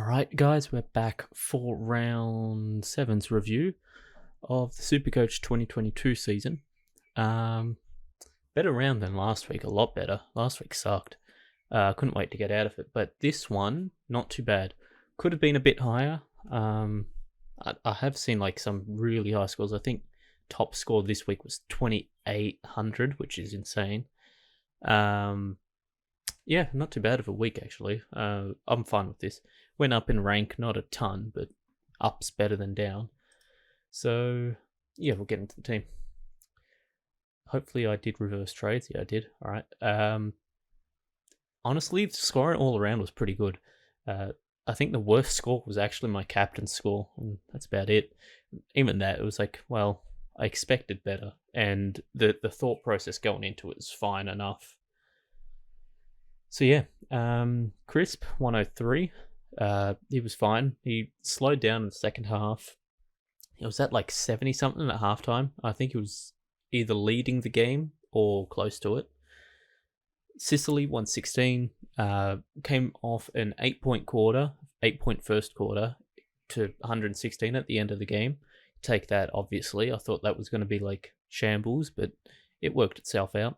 Alright guys, we're back for round 7's review of the Supercoach 2022 season. Better round than last week, a lot better. Last week sucked. Couldn't wait to get out of it, but this one, not too bad. Could have been a bit higher. I have seen like some really high scores. I think top score this week was 2,800, which is insane. Yeah, not too bad of a week actually. I'm fine with this. Went up in rank, not a ton, but up's better than down. So yeah, we'll get into the team. Hopefully I did reverse trades. Yeah, I did. All right. Honestly, the scoring all around was pretty good. I think the worst score was actually my captain's score, and that's about it. Even that, it was like, well, I expected better, and the thought process going into it is fine enough. So yeah, Crisp 103. He was fine. He slowed down in the second half. It was at like 70 something at halftime. I think he was either leading the game or close to it. Sicily 116. Came off an 8-point first quarter to 116 at the end of the game. Take that, obviously. I thought that was going to be like shambles, but it worked itself out.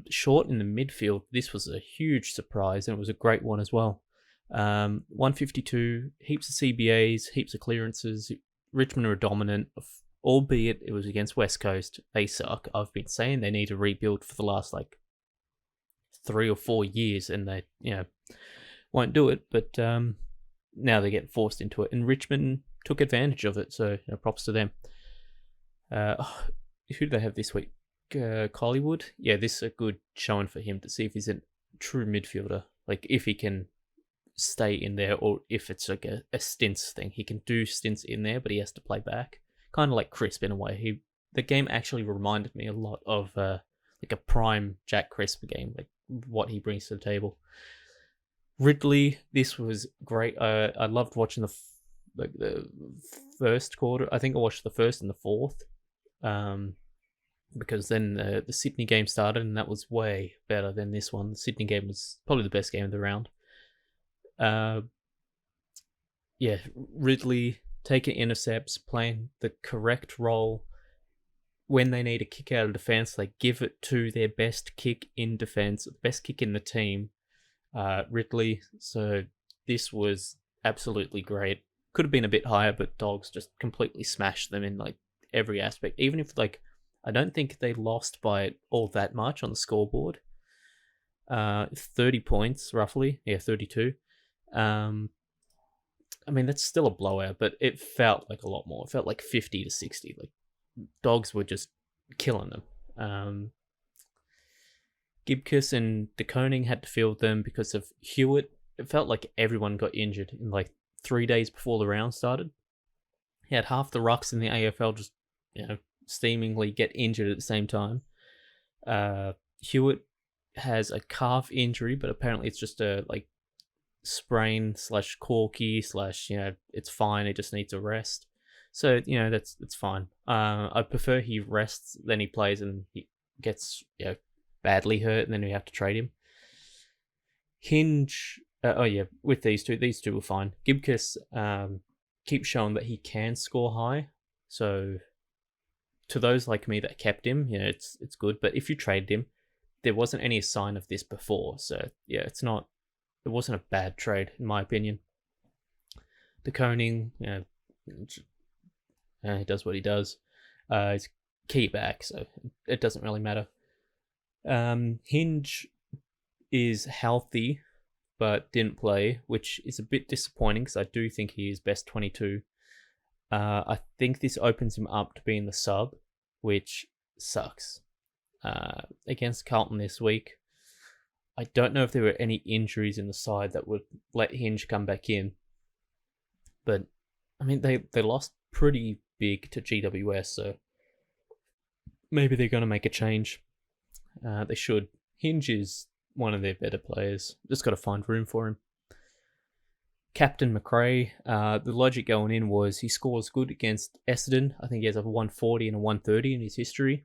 Short in the midfield, this was a huge surprise, and it was a great one as well. 152, heaps of CBAs, heaps of clearances. Richmond were dominant, albeit it was against West Coast. They suck. I've been saying they need to rebuild for the last like 3 or 4 years, and they won't do it. But now they're getting forced into it, and Richmond took advantage of it. So props to them. Who do they have this week? Collingwood. Yeah, this is a good showing for him to see if he's a true midfielder. Like if he can stay in there, or if it's like a stints thing. He can do stints in there, but he has to play back. Kind of like Crisp in a way. The game actually reminded me a lot of like a prime Jack Crisp game, like what he brings to the table. Ridley, this was great. I loved watching the first quarter. I think I watched the first and the fourth. Because then the Sydney game started, and that was way better than this one. The Sydney game was probably the best game of the round. Yeah, Ridley taking intercepts, playing the correct role. When they need a kick out of defense, they give it to their best kick in defense, best kick in the team, Ridley. So this was absolutely great. Could have been a bit higher, but Dogs just completely smashed them in like every aspect. Even if like I don't think they lost by all that much on the scoreboard. 30 points, roughly. Yeah, 32. I mean, that's still a blowout, but it felt like a lot more. It felt like 50 to 60. Like, Dogs were just killing them. Gibcus and De Koning had to field them because of Hewitt. It felt like everyone got injured in like 3 days before the round started. He had half the rucks in the AFL just, steamingly get injured at the same time. Hewitt has a calf injury, but apparently it's just a like sprain / corky / it's fine. It just needs a rest. So it's fine. I prefer he rests than he plays and he gets badly hurt, and then we have to trade him. Hinge. With these two were fine. Gibcus keeps showing that he can score high. So to those like me that kept him, it's good. But if you traded him, there wasn't any sign of this before. So yeah, it wasn't a bad trade in my opinion. De Koning, he does what he does. He's key back, so it doesn't really matter. Hinge is healthy, but didn't play, which is a bit disappointing because I do think he is best 22. I think this opens him up to being the sub, which sucks. Against Carlton this week, I don't know if there were any injuries in the side that would let Hinge come back in. But, I mean, they lost pretty big to GWS, so maybe they're going to make a change. They should. Hinge is one of their better players. Just got to find room for him. Captain McRae, the logic going in was he scores good against Essendon. I think he has a 140 and a 130 in his history.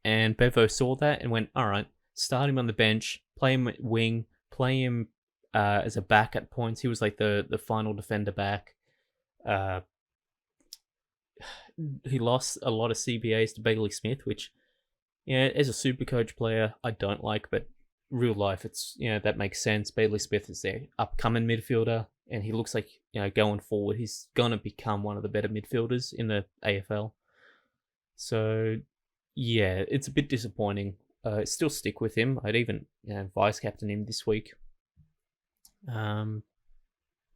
And Bevo saw that and went, all right, start him on the bench, play him at wing, play him as a back at points. He was like the final defender back. He lost a lot of CBAs to Bailey Smith, which, as a Supercoach player, I don't like, but real life, it's, that makes sense. Bailey Smith is their upcoming midfielder, and he looks like, going forward, he's going to become one of the better midfielders in the AFL. So, yeah, it's a bit disappointing. Still stick with him. I'd even, vice captain him this week. I'm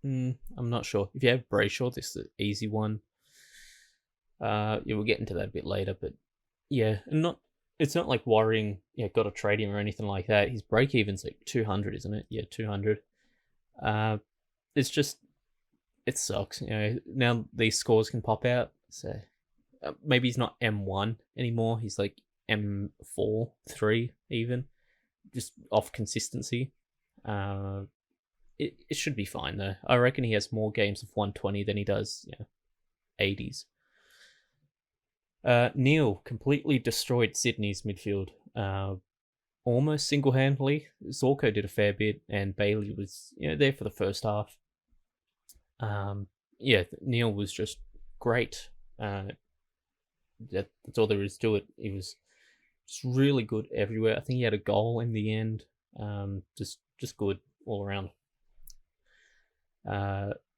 not sure. If you have Brayshaw, this is an easy one. We'll get into that a bit later, but yeah, it's not like worrying, got to trade him or anything like that. His break even's like 200, isn't it? Yeah, 200. It's just, it sucks. Now these scores can pop out, so maybe he's not M1 anymore. He's like M4, 3 even, just off consistency. It should be fine though. I reckon he has more games of 120 than he does, 80s. Neil completely destroyed Sydney's midfield, almost single-handedly. Zorko did a fair bit, and Bailey was there for the first half. Neil was just great. That's all there is to it. He was just really good everywhere. I think he had a goal in the end. Just good all around.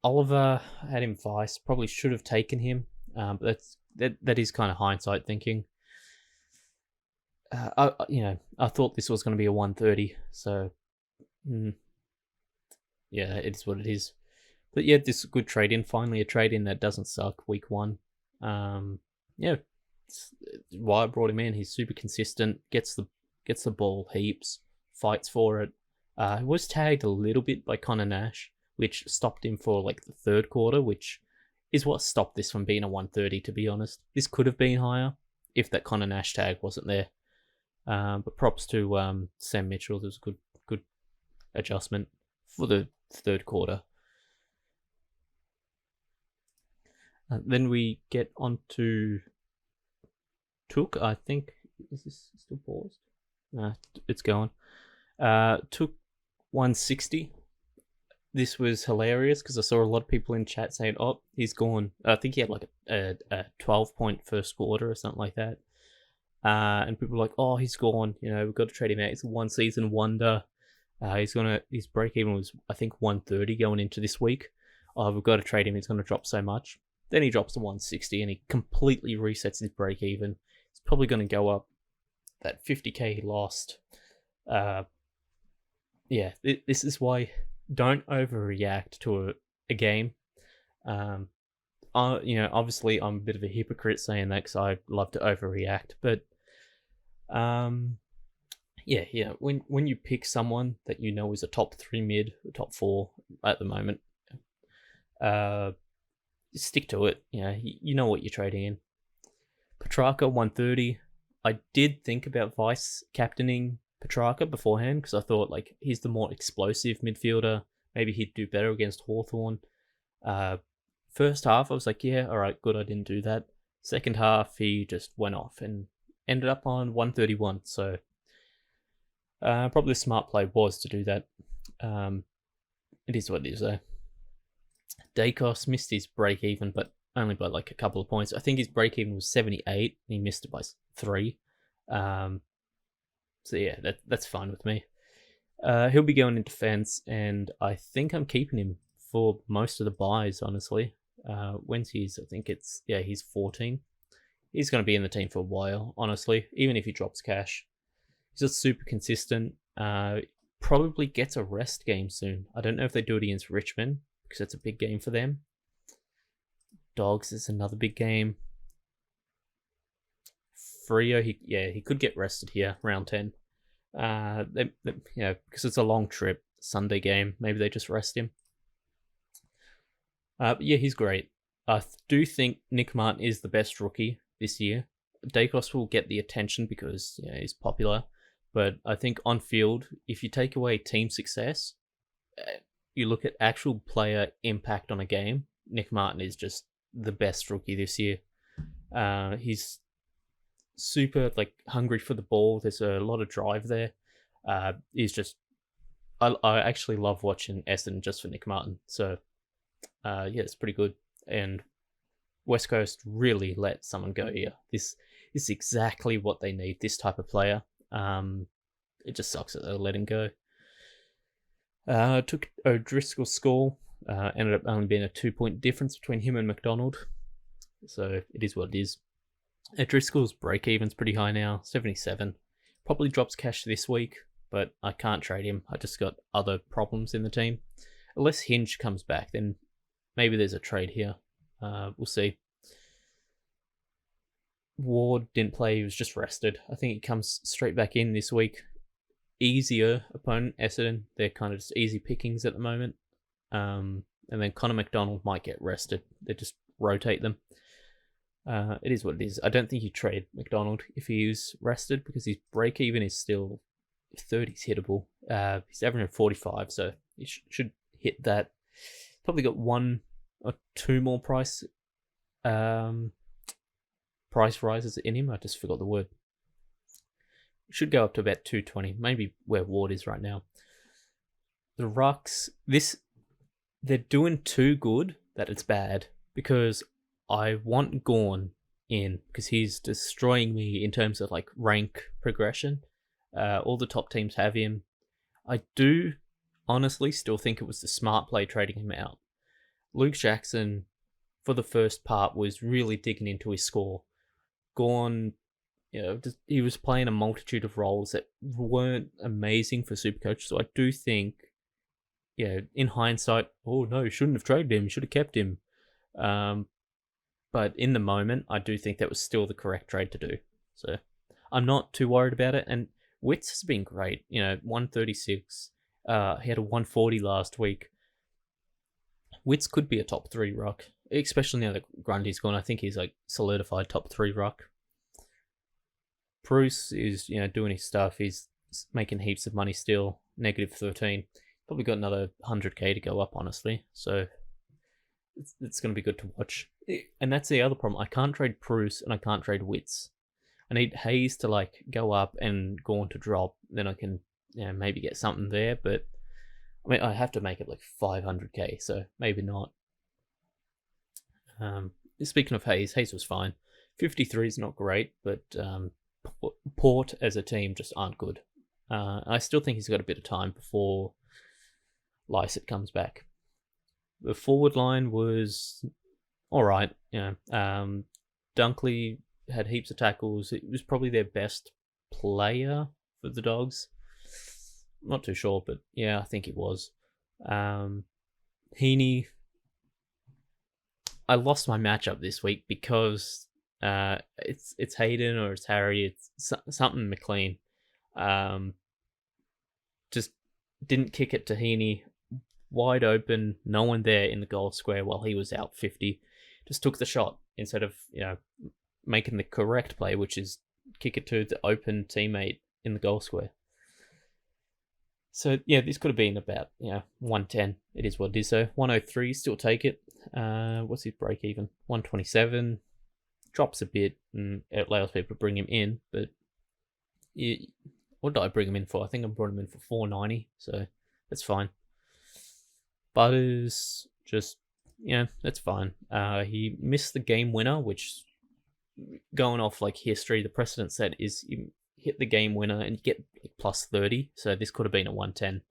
Oliver had him vice. Probably should have taken him. But that is kind of hindsight thinking. I thought this was going to be a 130, so it is what it is. But yeah, this is a good trade in. Finally, a trade in that doesn't suck. Week 1. Why I brought him in. He's super consistent. Gets the ball heaps. Fights for it. He was tagged a little bit by Connor Nash, which stopped him for like the third quarter, which is what stopped this from being a 130, to be honest. This could have been higher if that Connor Nash tag wasn't there. But props to Sam Mitchell. There was a good adjustment for the third quarter. Then we get on to Took, I think. Is this still paused? No, it's going. Took 160. This was hilarious because I saw a lot of people in chat saying, "Oh, he's gone." I think he had like a 12-point first quarter or something like that. And people were like, "Oh, he's gone. We've got to trade him out. It's a one-season wonder. His break even was, I think, 130 going into this week. Oh, we've got to trade him. He's going to drop so much." Then he drops to 160 and he completely resets his break even. It's probably going to go up that 50k he lost. This is why don't overreact to a game. Obviously I'm a bit of a hypocrite saying that because I love to overreact, but when you pick someone that is a top 3 mid, top 4 at the moment, stick to it. You know what you're trading in. Petrarca 130. I did think about vice captaining Petrarca beforehand because I thought like he's the more explosive midfielder. Maybe he'd do better against Hawthorn. First half I was like, yeah, all right, good, I didn't do that. Second half he just went off and ended up on 131. So probably the smart play was to do that. It is what it is though. Dacos missed his break even, but only by like a couple of points. I think his break even was 78 and he missed it by 3. So yeah, that's fine with me. He'll be going in defense, and I think I'm keeping him for most of the buys, honestly. When's his? I think he's 14. He's going to be in the team for a while, honestly, even if he drops cash. He's just super consistent. Probably gets a rest game soon. I don't know if they do it against Richmond, because it's a big game for them. Dogs is another big game. Freo, he could get rested here, round 10. Because it's a long trip, Sunday game, maybe they just rest him. But yeah, he's great. I do think Nick Martin is the best rookie this year. Dacos will get the attention because he's popular, but I think on field, if you take away team success, you look at actual player impact on a game, Nick Martin is just the best rookie this year. He's super hungry for the ball. There's a lot of drive there. He's just I actually love watching Essendon just for Nick Martin. So yeah, it's pretty good. And West Coast really let someone go here. This is exactly what they need. This type of player. It just sucks that they're letting go. Took O'Driscoll's score. Ended up only being a 2-point difference between him and McDonald. So it is what it is. O'Driscoll's break even's pretty high now, 77. Probably drops cash this week, but I can't trade him. I just got other problems in the team. Unless Hinge comes back, then maybe there's a trade here. We'll see. Ward didn't play, he was just rested. I think he comes straight back in this week. Easier opponent, Essendon. They're kind of just easy pickings at the moment. And then Connor McDonald might get rested. They just rotate them. It is what it is. I don't think you trade McDonald if he is rested because his break even is still 30's hittable. He's averaging 45, so he should hit that. Probably got 1 or 2 more price rises in him. I just forgot the word. Should go up to about 220, maybe where Ward is right now. The Rucks, they're doing too good that it's bad because I want Gorn in because he's destroying me in terms of like rank progression. All the top teams have him. I do honestly still think it was the smart play trading him out. Luke Jackson, for the first part, was really digging into his score. Gorn, he was playing a multitude of roles that weren't amazing for Supercoach. So I do think, in hindsight, oh no, you shouldn't have traded him. You should have kept him. But in the moment, I do think that was still the correct trade to do. So I'm not too worried about it. And Wits has been great. 136. He had a 140 last week. Wits could be a top 3 ruck, especially now that Grundy's gone. I think he's like solidified top 3 ruck. Bruce is doing his stuff. He's making heaps of money still. Negative 13. Probably got another 100k to go up, honestly. So it's going to be good to watch. And that's the other problem. I can't trade Bruce and I can't trade Wits. I need Hayes to like go up and Gorn to drop. Then I can maybe get something there. But I mean, I have to make it like 500k, so maybe not. Speaking of Hayes was fine. 53 is not great, but Port as a team just aren't good. I still think he's got a bit of time before Lysett comes back. The forward line was alright. Dunkley had heaps of tackles. It was probably their best player for the Dogs. Not too sure, but yeah, I think it was. Heaney. I lost my matchup this week because it's Hayden or it's Harry. It's something McLean. Just didn't kick it to Heaney. Wide open, no one there in the goal square while he was out 50. Just took the shot instead of making the correct play, which is kick it to the open teammate in the goal square. So yeah, this could have been about 110. It is what it is. So 103, still take it. What's his break even? 127. Drops a bit and it allows people to bring him in. But what did I bring him in for? I think I brought him in for 490. So that's fine. Butters, just, that's fine. He missed the game winner, which, going off like history, the precedent set is you hit the game winner and you get plus 30. So this could have been a 110.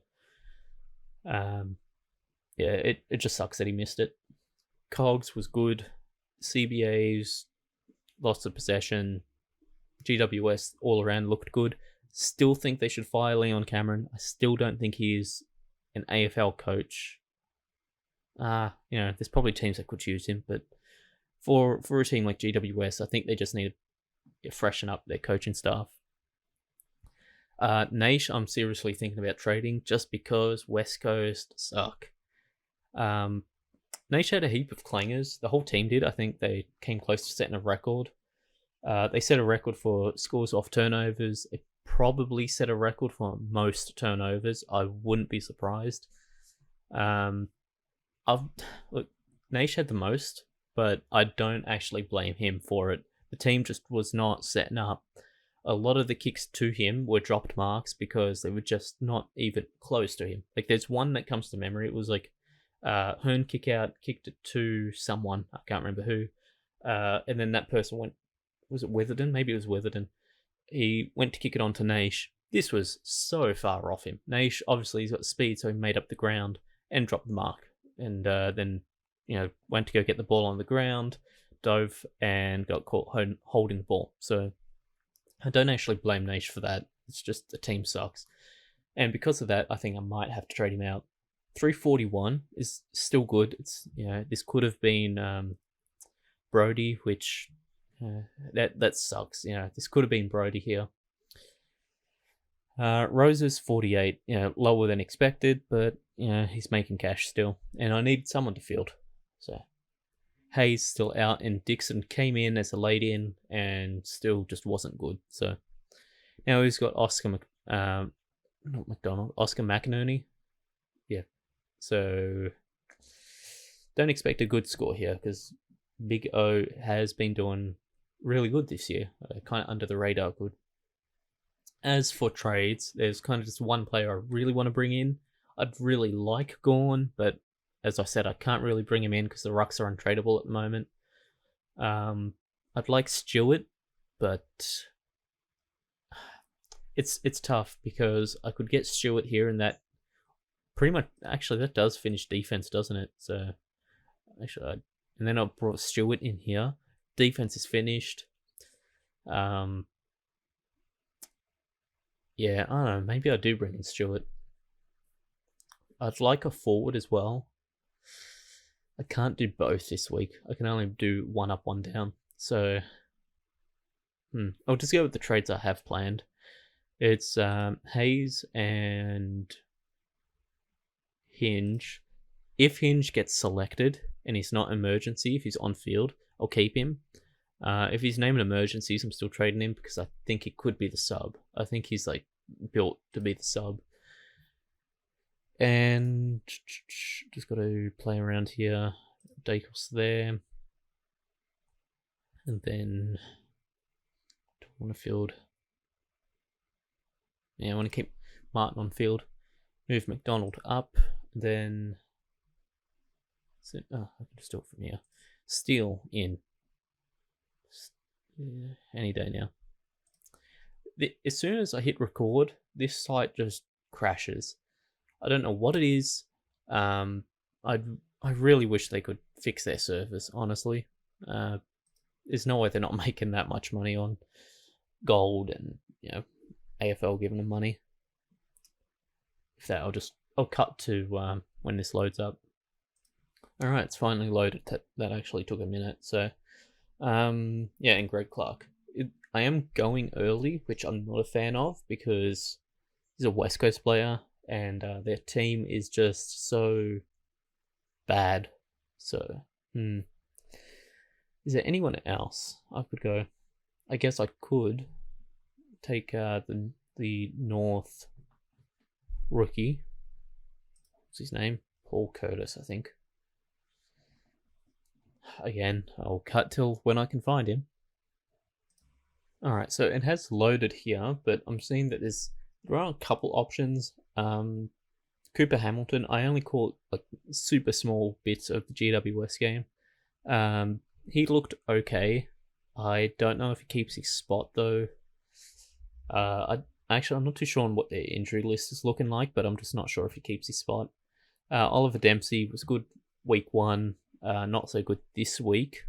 It just sucks that he missed it. Cogs was good. CBAs, lots of possession. GWS all around looked good. Still think they should fire Leon Cameron. I still don't think he is an AFL coach. There's probably teams that could use him, but for a team like GWS, I think they just need to freshen up their coaching staff. Naish, I'm seriously thinking about trading just because West Coast suck. Naish had a heap of clangers. The whole team did. I think they came close to setting a record. They set a record for scores off turnovers. They probably set a record for most turnovers. I wouldn't be surprised. Look, Naish had the most, but I don't actually blame him for it. The team just was not setting up. a lot of the kicks to him were dropped marks because they were just not even close to him. Like there's one that comes to memory. It was like Hearn kick out, kicked it to someone. I can't remember who. And then that person went, was it Witherden? Maybe it was Witherden. He went to kick it onto Naish. This was so far off him. Naish, obviously, he's got speed, so he made up the ground and dropped the mark. And then, went to go get the ball on the ground, dove, and got caught holding the ball. So I don't actually blame Naish for that. It's just the team sucks. And because of that, I think I might have to trade him out. 341 is still good. It's this could have been Brody, which that sucks. This could have been Brody here. Rose's 48, lower than expected, but he's making cash still, and I need someone to field. So Hayes still out, and Dixon came in as a late in and still just wasn't good. So now he's got Oscar McInerney. Yeah. So don't expect a good score here because Big O has been doing really good this year, kind of under the radar good. As for trades, there's kind of just one player I really want to bring in. I'd really like Gorn, but as I said, I can't really bring him in because the Rucks are untradeable at the moment. I'd like Stewart, but it's tough because I could get Stewart here, and that pretty much actually that does finish defense, doesn't it? So actually, and then I brought Stewart in here. Defense is finished. Yeah, I don't know. Maybe I do bring in Stewart. I'd like a forward as well. I can't do both this week. I can only do one up, one down. So, I'll just go with the trades I have planned. It's Hayes and Hinge. If Hinge gets selected and he's not emergency, if he's on field, I'll keep him. If he's named emergencies, I'm still trading him because I think he could be the sub. I think he's like built to be the sub. And just got to play around here. Dacos there. And then do I want to field? Yeah, I want to keep Martin on field. Move McDonald up. Then I can just do it from here. Steele in. Yeah, any day now. As soon as I hit record, this site just crashes. I don't know what it is. I really wish they could fix their servers, honestly. There's no way they're not making that much money on gold and AFL giving them money. If that, I'll cut to when this loads up. All right, it's finally loaded. That actually took a minute. So, and Greg Clark. I am going early, which I'm not a fan of because he's a West Coast player and their team is just so bad. So, is there anyone else I could go? I guess I could take the North rookie. What's his name? Paul Curtis, I think. Again, I'll cut till when I can find him. Alright, so it has loaded here, but I'm seeing that there are a couple options. Cooper Hamilton, I only caught like super small bits of the GWS game. He looked okay. I don't know if he keeps his spot though. I'm not too sure on what their injury list is looking like, but I'm just not sure if he keeps his spot. Oliver Dempsey was good week 1, not so good this week.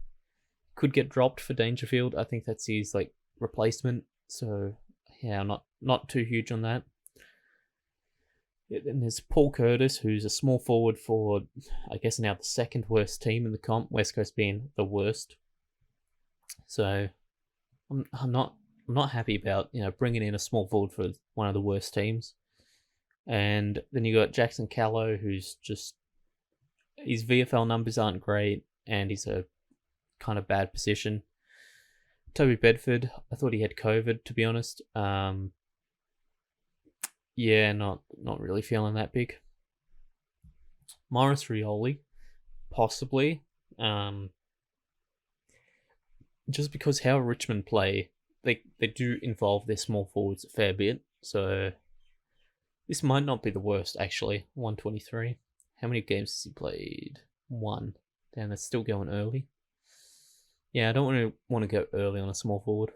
Could get dropped for Dangerfield. I think that's his like replacement. So yeah, I'm not too huge on that. Then there's Paul Curtis, who's a small forward for, I guess, now the second worst team in the comp, West Coast being the worst. So I'm not happy about bringing in a small forward for one of the worst teams. And then you got Jackson Callow, who's just, his VFL numbers aren't great, and he's a kind of bad position. Toby Bedford, I thought he had COVID, to be honest. Yeah, not really feeling that big. Morris Rioli, possibly. Just because how Richmond play, they do involve their small forwards a fair bit, so this might not be the worst, actually. 123. How many games has he played? 1. Damn, that's still going early. Yeah, I don't want to go early on a small forward.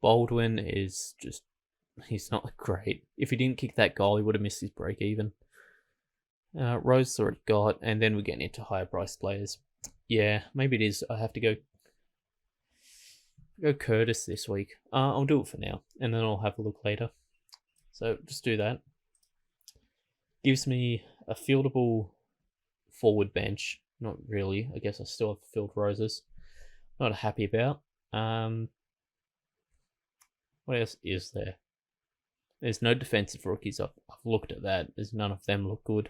Baldwin is just... he's not great. If he didn't kick that goal, he would have missed his break even. Rose already got, and then we're getting into higher priced players. Yeah, maybe it is. I have to go Curtis this week. I'll do it for now, and then I'll have a look later. So just do that. Gives me a fieldable forward bench. Not really. I guess I still have filled Roses. Not happy about. What else is there? There's no defensive rookies. I've looked at that. There's none of them look good.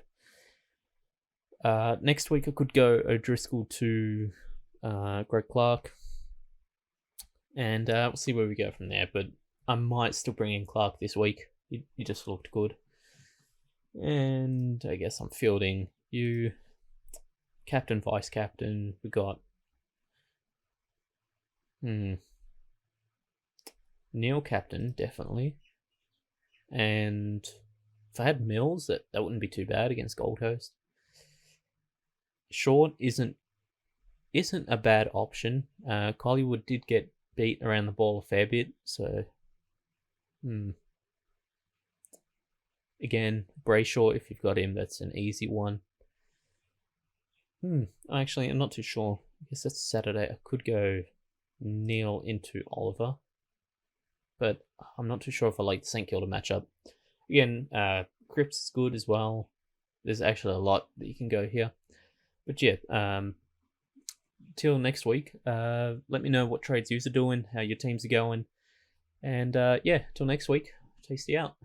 Next week I could go O'Driscoll to Greg Clark. And we'll see where we go from there. But I might still bring in Clark this week. He just looked good. And I guess I'm fielding you. Captain, vice captain. We got Neil captain, definitely. And if I had Mills, that wouldn't be too bad against Gold Coast. Short isn't a bad option. Collingwood did get beat around the ball a fair bit, so again, Brayshaw, if you've got him, that's an easy one. Actually, I'm not too sure. I guess that's Saturday. I could go Neil into Oliver, but I'm not too sure if I like the St Kilda matchup. Again, Cripps is good as well. There's actually a lot that you can go here. But yeah, till next week, let me know what trades you are doing, how your teams are going. And yeah, till next week, tasty out.